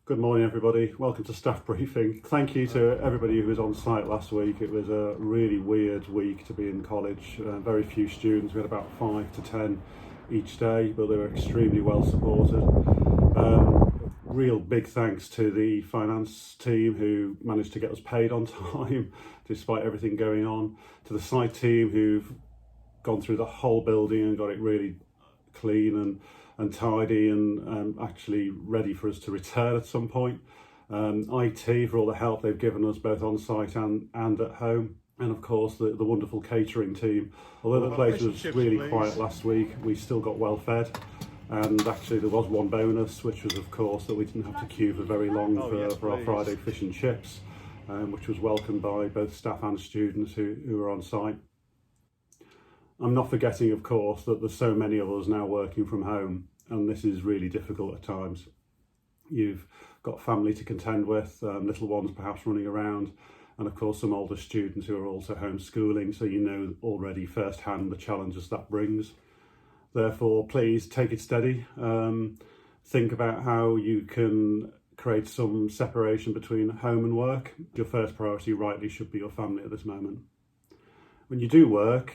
Good morning, everybody. Welcome to staff briefing. Thank you to everybody who was on site last week. It was a really weird week to be in college. Very few students. We had about 5 to 10 each day, but they were extremely well supported. Real big thanks to the finance team who managed to get us paid on time despite everything going on. To the site team who've gone through the whole building and got it really clean and tidy and actually ready for us to return at some point. IT for all the help they've given us both on site and at home. And of course the wonderful catering team. Although the place was really quiet last week, we still got well fed. And actually there was one bonus, which was of course that we didn't have to queue for very long for our Friday fish and chips, which was welcomed by both staff and students who were on site. I'm not forgetting, of course, that there's so many of us now working from home, and this is really difficult at times. You've got family to contend with, little ones perhaps running around, and of course some older students who are also homeschooling, so you know already firsthand the challenges that brings. Therefore, please take it steady. Think about how you can create some separation between home and work. Your first priority rightly should be your family at this moment. When you do work,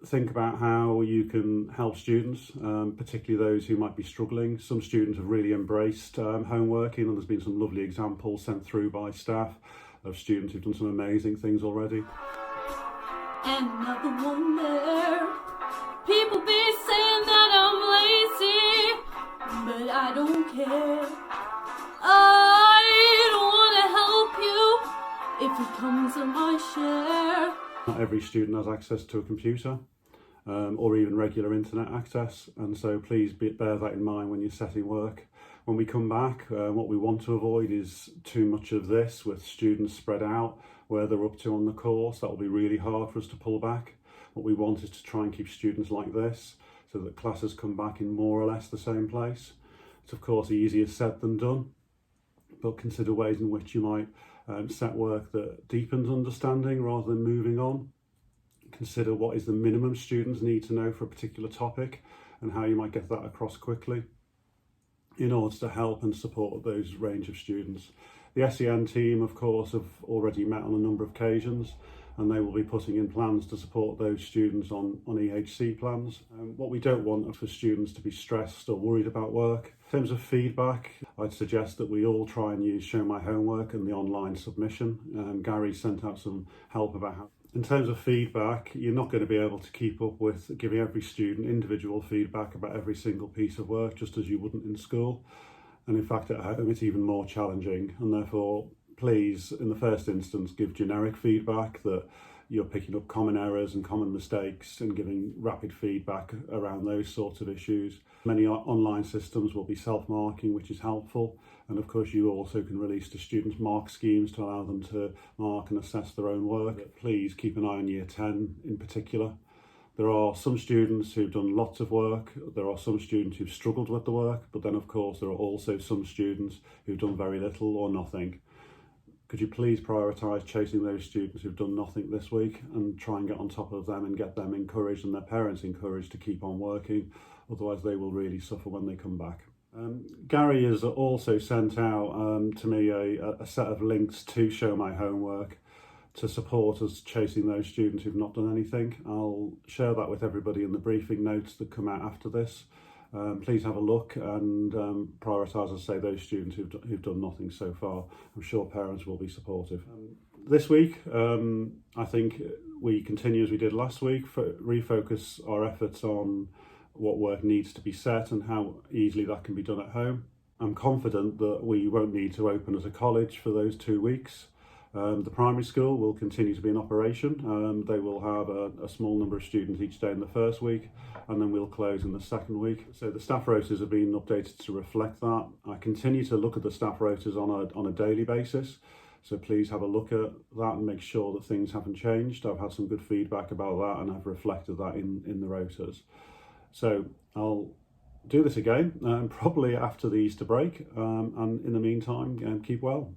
think about how you can help students, particularly those who might be struggling. Some students have really embraced home working, and there's been some lovely examples sent through by staff of students who've done some amazing things already. Another one there. People be saying that I'm lazy, but I don't care. I don't want to help you if it comes to my share. Not every student has access to a computer or even regular internet access, and so please bear that in mind when you're setting work. When we come back, what we want to avoid is too much of this with students spread out where they're up to on the course. That will be really hard for us to pull back. What we want is to try and keep students like this so that classes come back in more or less the same place. It's of course easier said than done, but consider ways in which you might set work that deepens understanding rather than moving on. Consider what is the minimum students need to know for a particular topic and how you might get that across quickly in order to help and support those range of students. The SEN team, of course, have already met on a number of occasions, and they will be putting in plans to support those students on EHC plans. What we don't want is for students to be stressed or worried about work. In terms of feedback, I'd suggest that we all try and use Show My Homework and the online submission. Gary sent out some help about how. In terms of feedback, you're not going to be able to keep up with giving every student individual feedback about every single piece of work, just as you wouldn't in school. And in fact, at home, it's even more challenging, and therefore, please, in the first instance, give generic feedback that you're picking up common errors and common mistakes and giving rapid feedback around those sorts of issues. Many online systems will be self-marking, which is helpful. And of course, you also can release to students mark schemes to allow them to mark and assess their own work. Please keep an eye on Year 10 in particular. There are some students who've done lots of work, there are some students who've struggled with the work, but then of course there are also some students who've done very little or nothing. Could you please prioritise chasing those students who've done nothing this week and try and get on top of them and get them encouraged and their parents encouraged to keep on working, otherwise they will really suffer when they come back. Gary has also sent out to me a set of links to Show My Homework to support us chasing those students who've not done anything. I'll share that with everybody in the briefing notes that come out after this. Please have a look and prioritise, as I say, those students who've done nothing so far. I'm sure parents will be supportive. This week, I think we continue as we did last week, refocus our efforts on what work needs to be set and how easily that can be done at home. I'm confident that we won't need to open as a college for those 2 weeks. The primary school will continue to be in operation. They will have a small number of students each day in the first week, and then we'll close in the second week. So the staff rotors have been updated to reflect that. I continue to look at the staff rotors on a daily basis, so please have a look at that and make sure that things haven't changed. I've had some good feedback about that and I've reflected that in the rotors. So I'll do this again, probably after the Easter break, and in the meantime, keep well.